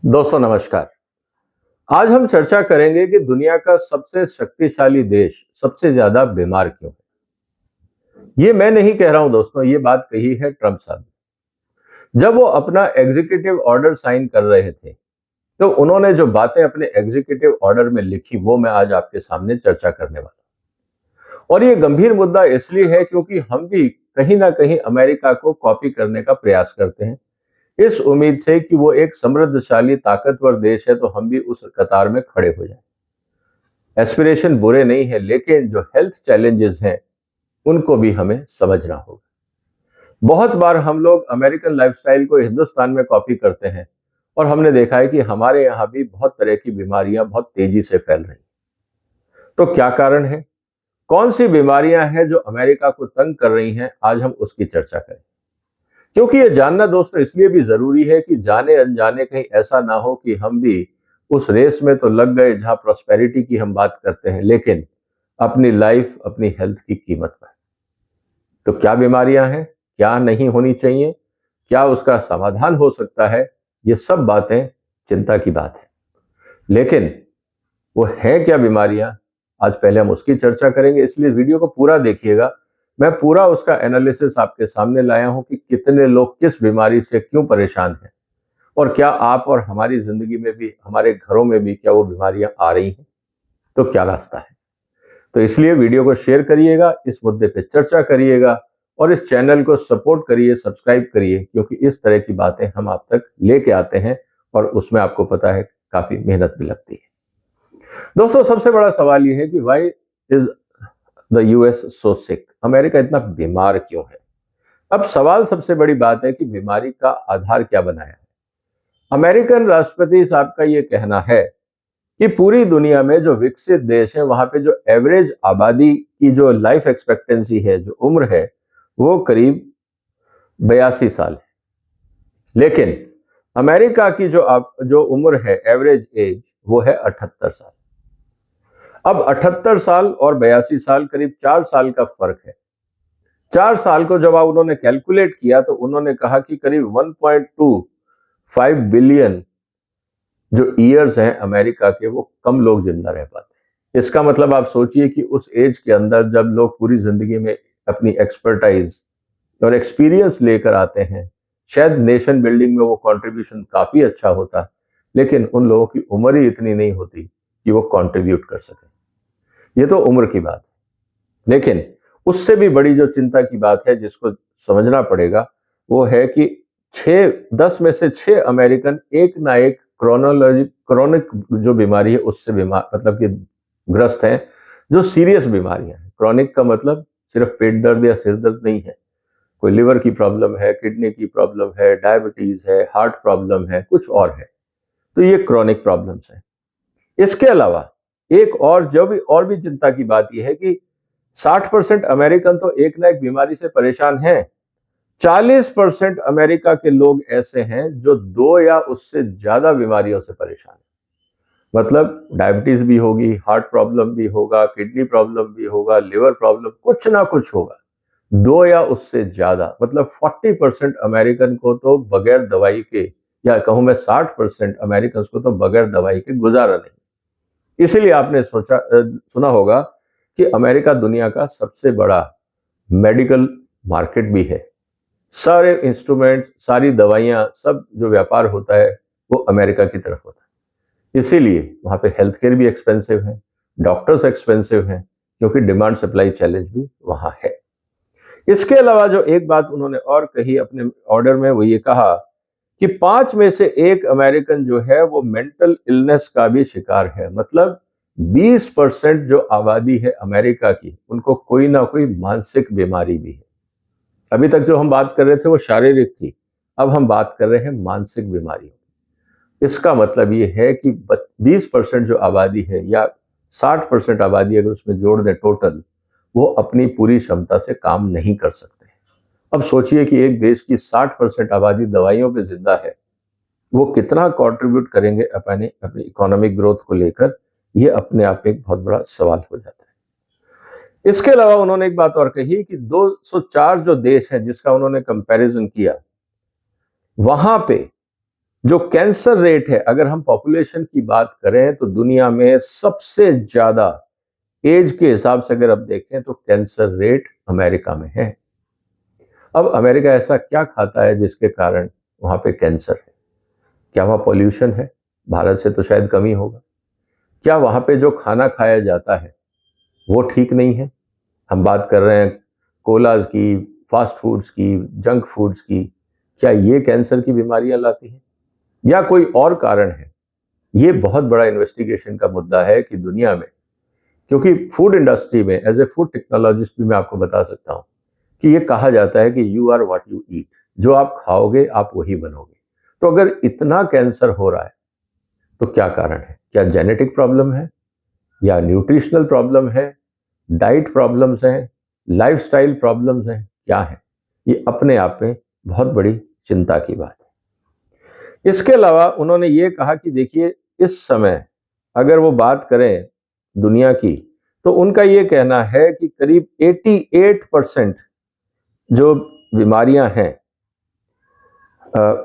दोस्तों नमस्कार। आज हम चर्चा करेंगे कि दुनिया का सबसे शक्तिशाली देश सबसे ज्यादा बीमार क्यों है। ये मैं नहीं कह रहा हूं दोस्तों, ये बात कही है ट्रंप साहब। जब वो अपना एग्जीक्यूटिव ऑर्डर साइन कर रहे थे तो उन्होंने जो बातें अपने एग्जीक्यूटिव ऑर्डर में लिखी वो मैं आज आपके सामने चर्चा करने वाला हूं। और ये गंभीर मुद्दा इसलिए है क्योंकि हम भी कहीं ना कहीं अमेरिका को कॉपी करने का प्रयास करते हैं, इस उम्मीद से कि वो एक समृद्धशाली ताकतवर देश है तो हम भी उस कतार में खड़े हो जाएं। एस्पिरेशन बुरे नहीं है, लेकिन जो हेल्थ चैलेंजेस हैं उनको भी हमें समझना होगा। बहुत बार हम लोग अमेरिकन लाइफस्टाइल को हिंदुस्तान में कॉपी करते हैं और हमने देखा है कि हमारे यहाँ भी बहुत तरह की बीमारियां बहुत तेजी से फैल रही हैं। तो क्या कारण है, कौन सी बीमारियां हैं जो अमेरिका को तंग कर रही हैं, आज हम उसकी चर्चा करें। क्योंकि ये जानना दोस्तों इसलिए भी जरूरी है कि जाने अनजाने कहीं ऐसा ना हो कि हम भी उस रेस में तो लग गए जहां प्रॉस्पेरिटी की हम बात करते हैं, लेकिन अपनी लाइफ अपनी हेल्थ की कीमत पर। तो क्या बीमारियां हैं, क्या नहीं होनी चाहिए, क्या उसका समाधान हो सकता है, ये सब बातें चिंता की बात है। लेकिन वो है क्या बीमारियां, आज पहले हम उसकी चर्चा करेंगे, इसलिए वीडियो को पूरा देखिएगा। मैं पूरा उसका एनालिसिस आपके सामने लाया हूं कि कितने लोग किस बीमारी से क्यों परेशान हैं और क्या आप और हमारी जिंदगी में भी, हमारे घरों में भी क्या वो बीमारियां आ रही हैं, तो क्या रास्ता है। तो इसलिए वीडियो को शेयर करिएगा, इस मुद्दे पे चर्चा करिएगा और इस चैनल को सपोर्ट करिए, सब्सक्राइब करिए, क्योंकि इस तरह की बातें हम आप तक लेके आते हैं और उसमें आपको पता है काफी मेहनत भी लगती है। दोस्तों सबसे बड़ा सवाल यह है कि why is the US so sick, America इतना बीमार क्यों है। अब सवाल सबसे बड़ी बात है कि बीमारी का आधार क्या बनाया है। अमेरिकन राष्ट्रपति साहब का यह कहना है कि पूरी दुनिया में जो विकसित देश है वहां पे जो एवरेज आबादी की जो लाइफ एक्सपेक्टेंसी है, जो उम्र है, वो करीब 82 साल है। लेकिन अमेरिका की जो उम्र है, एवरेज एज, वो है 78 साल। अब 78 साल और 82 साल, करीब 4 साल का फर्क है। 4 साल को जब उन्होंने कैलकुलेट किया तो उन्होंने कहा कि करीब 1.25 बिलियन जो ईयर्स हैं अमेरिका के, वो कम लोग जिंदा रह पाते हैं। इसका मतलब आप सोचिए कि उस एज के अंदर जब लोग पूरी जिंदगी में अपनी एक्सपर्टाइज और एक्सपीरियंस लेकर आते हैं, शायद नेशन बिल्डिंग में वो कंट्रीब्यूशन काफी अच्छा होता, लेकिन उन लोगों की उम्र ही इतनी नहीं होती कि वो कंट्रीब्यूट कर सके। ये तो उम्र की बात है, लेकिन उससे भी बड़ी जो चिंता की बात है जिसको समझना पड़ेगा, वो है कि 10 में से 6 अमेरिकन एक ना एक क्रोनिक जो बीमारी है उससे बीमार, मतलब कि ग्रस्त हैं, जो सीरियस बीमारियां हैं। क्रोनिक का मतलब सिर्फ पेट दर्द या सिर दर्द नहीं है, कोई लिवर की प्रॉब्लम है, किडनी की प्रॉब्लम है, डायबिटीज है, हार्ट प्रॉब्लम है, कुछ और है। तो ये क्रोनिक प्रॉब्लम्स है। इसके अलावा एक और और भी चिंता की बात यह है कि 60% अमेरिकन तो एक ना एक बीमारी से परेशान हैं। 40% अमेरिका के लोग ऐसे हैं जो 2 या उससे ज्यादा बीमारियों से परेशान हैं। मतलब डायबिटीज भी होगी, हार्ट प्रॉब्लम भी होगा, किडनी प्रॉब्लम भी होगा, लिवर प्रॉब्लम, कुछ ना कुछ होगा। 2 या उससे ज्यादा, मतलब 40% अमेरिकन को तो बगैर दवाई के, या कहूं मैं 60% अमेरिकन को तो बगैर दवाई के गुजारा नहीं। इसीलिए आपने सुना होगा कि अमेरिका दुनिया का सबसे बड़ा मेडिकल मार्केट भी है। सारे इंस्ट्रूमेंट्स, सारी दवाइयां, सब जो व्यापार होता है वो अमेरिका की तरफ होता है। इसीलिए वहां पे हेल्थ केयर भी एक्सपेंसिव है, डॉक्टर्स एक्सपेंसिव हैं, क्योंकि डिमांड सप्लाई चैलेंज भी वहां है। इसके अलावा जो एक बात उन्होंने और कही अपने ऑर्डर में, वो ये कहा कि 5 में से 1 अमेरिकन जो है वो मेंटल इलनेस का भी शिकार है। मतलब 20% जो आबादी है अमेरिका की, उनको कोई ना कोई मानसिक बीमारी भी है। अभी तक जो हम बात कर रहे थे वो शारीरिक थी, अब हम बात कर रहे हैं मानसिक बीमारियों। इसका मतलब ये है कि 20% जो आबादी है या 60% आबादी अगर उसमें जोड़ दें टोटल, वो अपनी पूरी क्षमता से काम नहीं कर सकते। अब सोचिए कि एक देश की 60% आबादी दवाइयों पे जिंदा है, वो कितना कंट्रीब्यूट करेंगे अपनी अपनी इकोनॉमिक ग्रोथ को लेकर, ये अपने आप में एक बहुत बड़ा सवाल हो जाता है। इसके अलावा उन्होंने एक बात और कही कि 204 जो देश हैं जिसका उन्होंने कंपैरिजन किया, वहां पे जो कैंसर रेट है, अगर हम पॉपुलेशन की बात करें तो दुनिया में सबसे ज्यादा एज के हिसाब से अगर आप देखें तो कैंसर रेट अमेरिका में है। अब अमेरिका ऐसा क्या खाता है जिसके कारण वहां पे कैंसर है? क्या वहां पॉल्यूशन है? भारत से तो शायद कम ही होगा। क्या वहां पे जो खाना खाया जाता है वो ठीक नहीं है? हम बात कर रहे हैं कोलाज की, फास्ट फूड्स की, जंक फूड्स की। क्या ये कैंसर की बीमारियां लाती हैं या कोई और कारण है? ये बहुत बड़ा इन्वेस्टिगेशन का मुद्दा है कि दुनिया में, क्योंकि फूड इंडस्ट्री में एज ए फूड टेक्नोलॉजिस्ट भी मैं आपको बता सकता हूं कि ये कहा जाता है कि you are what you eat. जो आप खाओगे आप वही बनोगे। तो अगर इतना कैंसर हो रहा है तो क्या कारण है? क्या जेनेटिक प्रॉब्लम है या न्यूट्रिशनल प्रॉब्लम है, डाइट प्रॉब्लम्स हैं, लाइफस्टाइल प्रॉब्लम्स हैं, क्या है? ये अपने आप में बहुत बड़ी चिंता की बात है। इसके अलावा उन्होंने ये कहा कि देखिए, इस समय अगर वो बात करें दुनिया की तो उनका ये कहना है कि करीब 88% जो बीमारियां हैं,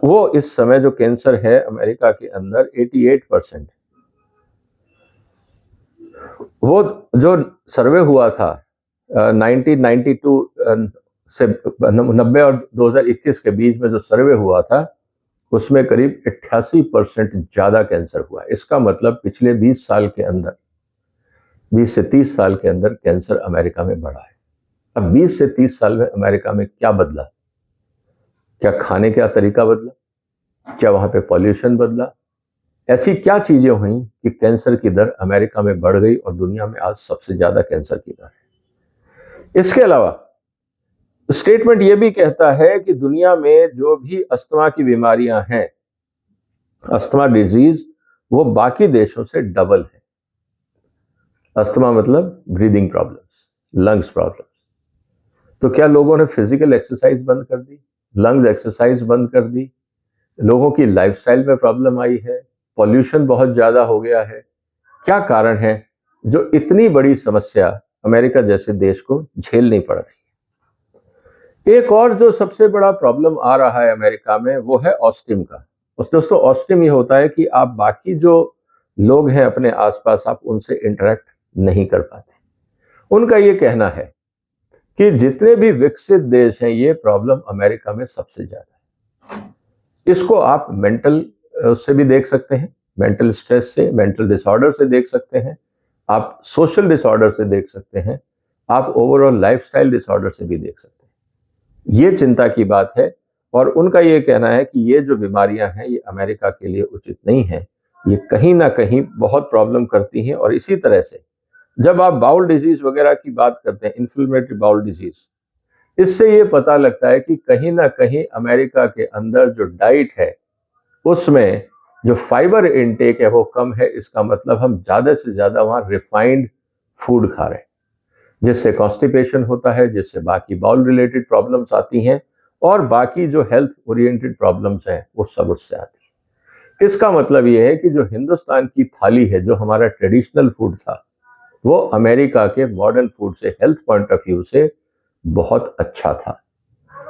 वो इस समय जो कैंसर है अमेरिका के अंदर 88%, वो जो सर्वे हुआ था 1992 से 90 और 2021 के बीच में जो सर्वे हुआ था उसमें करीब 88% ज्यादा कैंसर हुआ। इसका मतलब पिछले 20 साल के अंदर, 20 से 30 साल के अंदर कैंसर अमेरिका में बढ़ा है। अब 20 से 30 साल में अमेरिका में क्या बदला? क्या खाने का तरीका बदला? क्या वहां पे पॉल्यूशन बदला? ऐसी क्या चीजें हुई कि कैंसर की दर अमेरिका में बढ़ गई और दुनिया में आज सबसे ज्यादा कैंसर की दर है? इसके अलावा स्टेटमेंट यह भी कहता है कि दुनिया में जो भी अस्थमा की बीमारियां हैं, अस्थमा डिजीज, वो बाकी देशों से डबल है। अस्थमा मतलब ब्रीदिंग प्रॉब्लम्स, लंग्स प्रॉब्लम्स। तो क्या लोगों ने फिजिकल एक्सरसाइज बंद कर दी, लंग्स एक्सरसाइज बंद कर दी, लोगों की लाइफस्टाइल में प्रॉब्लम आई है, पॉल्यूशन बहुत ज्यादा हो गया है? क्या कारण है जो इतनी बड़ी समस्या अमेरिका जैसे देश को झेलनी पड़ रही है? एक और जो सबसे बड़ा प्रॉब्लम आ रहा है अमेरिका में वो है ऑस्टिम का। दोस्तों, ऑस्टिम ये होता है कि आप बाकी जो लोग हैं अपने आसपास, आप उनसे इंटरेक्ट नहीं कर पाते। उनका ये कहना है कि जितने भी विकसित देश हैं ये प्रॉब्लम अमेरिका में सबसे ज्यादा है। इसको आप मेंटल से भी देख सकते हैं, मेंटल स्ट्रेस से, मेंटल डिसऑर्डर से देख सकते हैं, आप सोशल डिसऑर्डर से देख सकते हैं, आप ओवरऑल लाइफस्टाइल डिसऑर्डर से भी देख सकते हैं। ये चिंता की बात है और उनका ये कहना है कि ये जो बीमारियां हैं ये अमेरिका के लिए उचित नहीं है, ये कहीं ना कहीं बहुत प्रॉब्लम करती हैं। और इसी तरह से जब आप बाउल डिजीज वगैरह की बात करते हैं, इन्फ्लेमेटरी बाउल डिजीज, इससे ये पता लगता है कि कहीं ना कहीं अमेरिका के अंदर जो डाइट है उसमें जो फाइबर इनटेक है वो कम है। इसका मतलब हम ज्यादा से ज्यादा वहां रिफाइंड फूड खा रहे हैं, जिससे कॉन्स्टिपेशन होता है, जिससे बाकी बाउल रिलेटेड प्रॉब्लम्स आती हैं और बाकी जो हेल्थ ओरिएंटेड प्रॉब्लम्स हैं वो सब उससे आती है। इसका मतलब ये है कि जो हिंदुस्तान की थाली है, जो हमारा ट्रेडिशनल फूड था, वो अमेरिका के मॉडर्न फूड से, हेल्थ पॉइंट ऑफ व्यू से बहुत अच्छा था।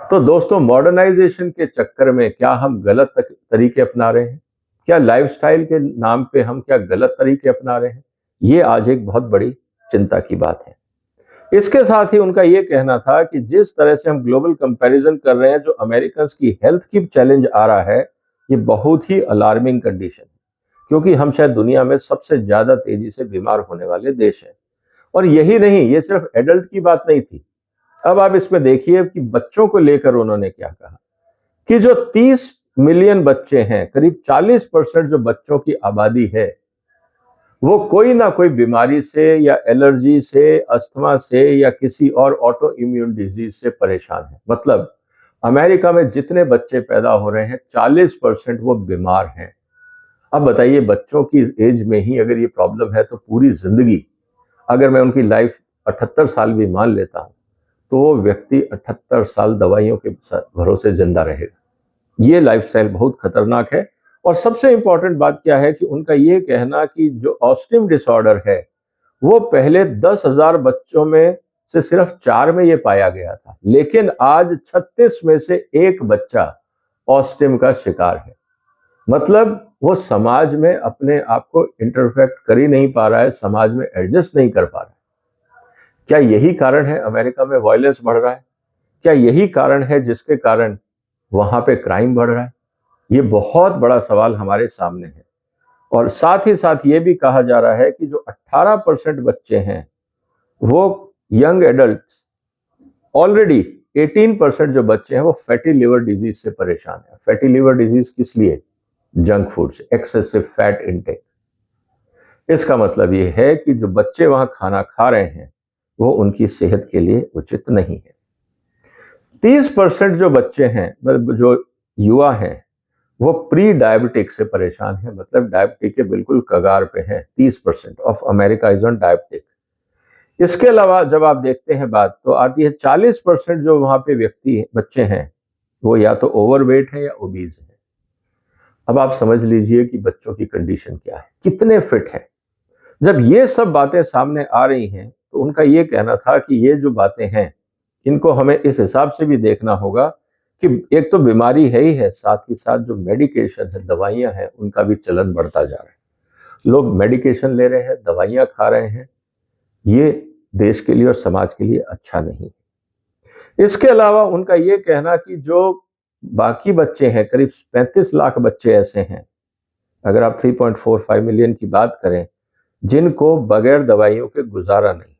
तो दोस्तों, मॉडर्नाइजेशन के चक्कर में क्या हम गलत तरीके अपना रहे हैं? क्या लाइफस्टाइल के नाम पे हम क्या गलत तरीके अपना रहे हैं? ये आज एक बहुत बड़ी चिंता की बात है। इसके साथ ही उनका ये कहना था कि जिस तरह से हम ग्लोबल कंपैरिजन कर रहे हैं, जो अमेरिकन की हेल्थ की चैलेंज आ रहा है, ये बहुत ही अलार्मिंग कंडीशन है, क्योंकि हम शायद दुनिया में सबसे ज्यादा तेजी से बीमार होने वाले देश हैं। और यही नहीं, ये सिर्फ एडल्ट की बात नहीं थी। अब आप इसमें देखिए कि बच्चों को लेकर उन्होंने क्या कहा कि जो 30 मिलियन बच्चे हैं, करीब 40% जो बच्चों की आबादी है, वो कोई ना कोई बीमारी से या एलर्जी से, अस्थमा से या किसी और ऑटो इम्यून डिजीज से परेशान है। मतलब अमेरिका में जितने बच्चे पैदा हो रहे हैं 40% वो बीमार हैं। अब बताइए, बच्चों की एज में ही अगर ये प्रॉब्लम है तो पूरी जिंदगी, अगर मैं उनकी लाइफ 78 साल भी मान लेता हूं, तो वो व्यक्ति 78 साल दवाइयों के भरोसे जिंदा रहेगा। ये लाइफस्टाइल बहुत खतरनाक है। और सबसे इंपॉर्टेंट बात क्या है कि उनका ये कहना कि जो ऑस्टिम डिसऑर्डर है वो पहले 10,000 बच्चों में से सिर्फ 4 में ये पाया गया था, लेकिन आज 36 में से एक बच्चा ऑस्टिम का शिकार है। मतलब वो समाज में अपने आप को इंटरफेक्ट कर ही नहीं पा रहा है, समाज में एडजस्ट नहीं कर पा रहा है। क्या यही कारण है अमेरिका में वायलेंस बढ़ रहा है? क्या यही कारण है जिसके कारण वहां पे क्राइम बढ़ रहा है? ये बहुत बड़ा सवाल हमारे सामने है। और साथ ही साथ ये भी कहा जा रहा है कि जो 18% बच्चे हैं वो यंग एडल्ट्स, ऑलरेडी 18% जो बच्चे हैं वो फैटी लिवर डिजीज से परेशान है। फैटी लिवर डिजीज किस लिए? जंक फूड से, एक्सेसिव फैट इनटेक। इसका मतलब ये है कि जो बच्चे वहां खाना खा रहे हैं वो उनकी सेहत के लिए उचित नहीं है। 30% जो बच्चे हैं, मतलब जो युवा हैं, वो प्री डायबिटिक से परेशान है, मतलब डायबिटिक के बिल्कुल कगार पे हैं। 30% of America is on diabetic. इसके अलावा जब आप देखते हैं बात, तो आती है 40% जो वहां पे व्यक्ति बच्चे हैं वो या तो ओवरवेट है या ओबीज है। अब आप समझ लीजिए कि बच्चों की कंडीशन क्या है, कितने फिट है। जब ये सब बातें सामने आ रही हैं तो उनका ये कहना था कि ये जो बातें हैं इनको हमें इस हिसाब से भी देखना होगा कि एक तो बीमारी है ही है, साथ ही साथ जो मेडिकेशन है, दवाइयां हैं, उनका भी चलन बढ़ता जा रहा है। लोग मेडिकेशन ले रहे हैं, दवाइयां खा रहे हैं, ये देश के लिए और समाज के लिए अच्छा नहीं। इसके अलावा उनका ये कहना कि जो बाकी बच्चे हैं, करीब 35 लाख बच्चे ऐसे हैं, अगर आप 3.45 मिलियन की बात करें, जिनको बगैर दवाइयों के गुजारा नहीं।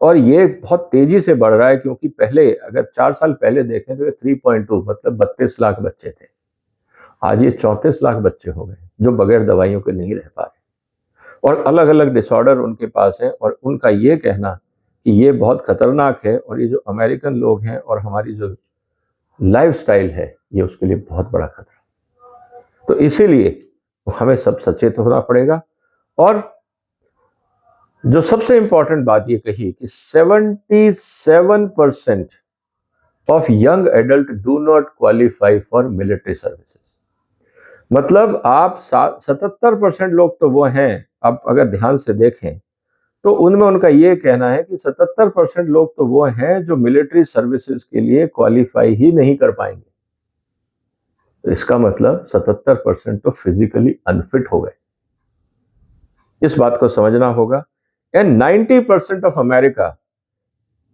और ये बहुत तेजी से बढ़ रहा है, क्योंकि पहले अगर 4 साल पहले देखें तो ये 3.2 मतलब 32 लाख बच्चे थे। आज ये 34 लाख बच्चे हो गए जो बगैर दवाइयों के नहीं रह पा रहे, और अलग अलग डिसऑर्डर उनके पास हैं। और उनका ये कहना कि ये बहुत खतरनाक है और ये जो अमेरिकन लोग हैं और हमारी जो लाइफस्टाइल है ये उसके लिए बहुत बड़ा खतरा। तो इसीलिए हमें सब सचेत होना पड़ेगा। और जो सबसे इंपॉर्टेंट बात ये कही कि 77% of young adult do not qualify for military services. मतलब आप 77% लोग तो वो हैं, आप अगर ध्यान से देखें तो उनमें उनका ये कहना है कि 77% लोग तो वो हैं जो मिलिट्री सर्विसेज के लिए क्वालिफाई ही नहीं कर पाएंगे। तो इसका मतलब 77% तो फिजिकली अनफिट हो गए। इस बात को समझना होगा। एंड 90% ऑफ अमेरिका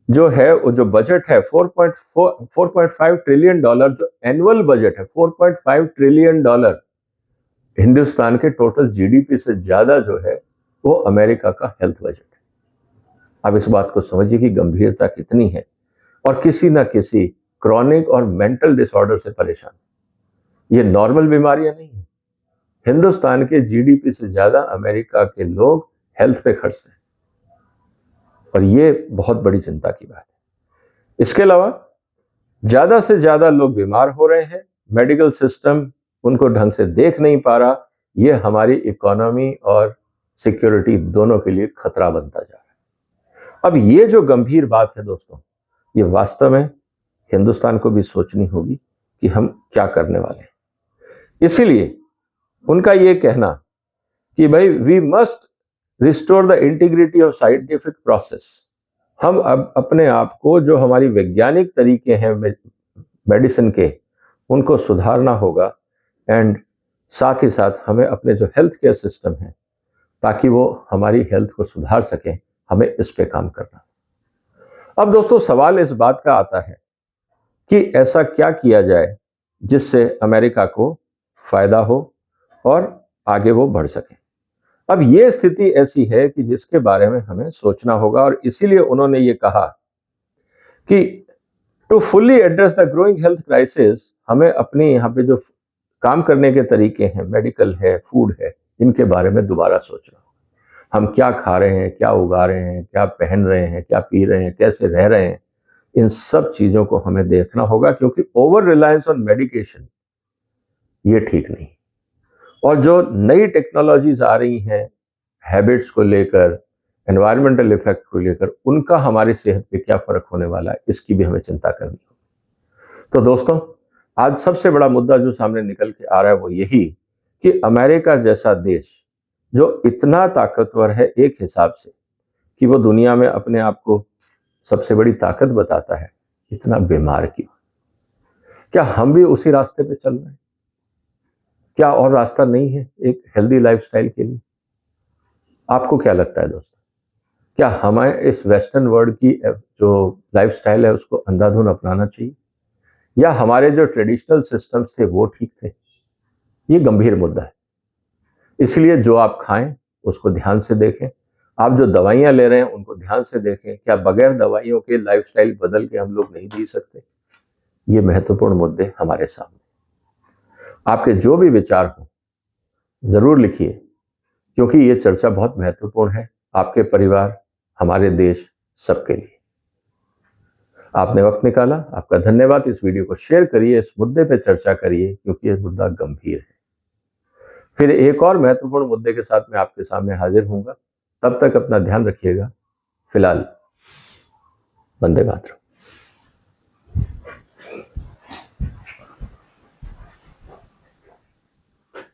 जो है, वो जो बजट है 4.5 ट्रिलियन डॉलर, जो एनुअल बजट है 4.5 ट्रिलियन डॉलर, हिंदुस्तान के टोटल जीडीपी से ज्यादा जो है वो अमेरिका का हेल्थ बजट है। आप इस बात को समझिए कि गंभीरता कितनी है, और किसी ना किसी क्रॉनिक और मेंटल डिसऑर्डर से परेशान। ये नॉर्मल बीमारियां नहीं है। हिंदुस्तान के जीडीपी से ज्यादा अमेरिका के लोग हेल्थ पे खर्चते हैं, और ये बहुत बड़ी चिंता की बात है। इसके अलावा ज्यादा से ज्यादा लोग बीमार हो रहे हैं, मेडिकल सिस्टम उनको ढंग से देख नहीं पा रहा। ये हमारी इकोनॉमी और सिक्योरिटी दोनों के लिए खतरा बनता जा रहा है। अब ये जो गंभीर बात है दोस्तों, ये वास्तव में हिंदुस्तान को भी सोचनी होगी कि हम क्या करने वाले हैं। इसीलिए उनका ये कहना कि भाई we must restore the integrity of scientific process. हम अब अपने आप को, जो हमारी वैज्ञानिक तरीके हैं मेडिसिन के, उनको सुधारना होगा। एंड साथ ही साथ हमें अपने जो हेल्थ केयर सिस्टम है, ताकि वो हमारी हेल्थ को सुधार सके, हमें इस पे काम करना। अब दोस्तों सवाल इस बात का आता है कि ऐसा क्या किया जाए जिससे अमेरिका को फायदा हो और आगे वो बढ़ सके। अब ये स्थिति ऐसी है कि जिसके बारे में हमें सोचना होगा, और इसीलिए उन्होंने ये कहा कि to fully address the growing health crisis, हमें अपने यहाँ पे जो काम करने के तरीके हैं, मेडिकल है, फूड है, इनके बारे में दोबारा सोचना। हम क्या खा रहे हैं, क्या उगा रहे हैं, क्या पहन रहे हैं, क्या पी रहे हैं, कैसे रह रहे हैं, इन सब चीजों को हमें देखना होगा, क्योंकि ओवर रिलायंस ऑन मेडिकेशन ये ठीक नहीं। और जो नई टेक्नोलॉजीज आ रही हैं हैबिट्स को लेकर, एनवायरमेंटल इफेक्ट को लेकर, उनका हमारी सेहत पे क्या फर्क होने वाला है, इसकी भी हमें चिंता करनी होगी। तो दोस्तों आज सबसे बड़ा मुद्दा जो सामने निकल के आ रहा है वो यही कि अमेरिका जैसा देश जो इतना ताकतवर है एक हिसाब से कि वो दुनिया में अपने आप को सबसे बड़ी ताकत बताता है, इतना बीमार क्यों? क्या हम भी उसी रास्ते पे चल रहे हैं? क्या और रास्ता नहीं है एक हेल्दी लाइफस्टाइल के लिए? आपको क्या लगता है दोस्तों? क्या हमें इस वेस्टर्न वर्ल्ड की जो लाइफस्टाइल है उसको अंधाधुंध अपनाना चाहिए, या हमारे जो ट्रेडिशनल सिस्टम्स थे वो ठीक थे? ये गंभीर मुद्दा है। इसलिए जो आप खाएं उसको ध्यान से देखें, आप जो दवाइयां ले रहे हैं उनको ध्यान से देखें, क्या बगैर दवाइयों के लाइफस्टाइल बदल के हम लोग नहीं जी सकते? ये महत्वपूर्ण मुद्दे हमारे सामने। आपके जो भी विचार हो जरूर लिखिए, क्योंकि ये चर्चा बहुत महत्वपूर्ण है आपके परिवार, हमारे देश, सबके लिए। आपने वक्त निकाला, आपका धन्यवाद। इस वीडियो को शेयर करिए, इस मुद्दे पे चर्चा करिए, क्योंकि ये मुद्दा गंभीर है। फिर एक और महत्वपूर्ण मुद्दे के साथ मैं आपके सामने हाजिर होऊंगा। तब तक अपना ध्यान रखिएगा। फिलहाल वंदे मातरम।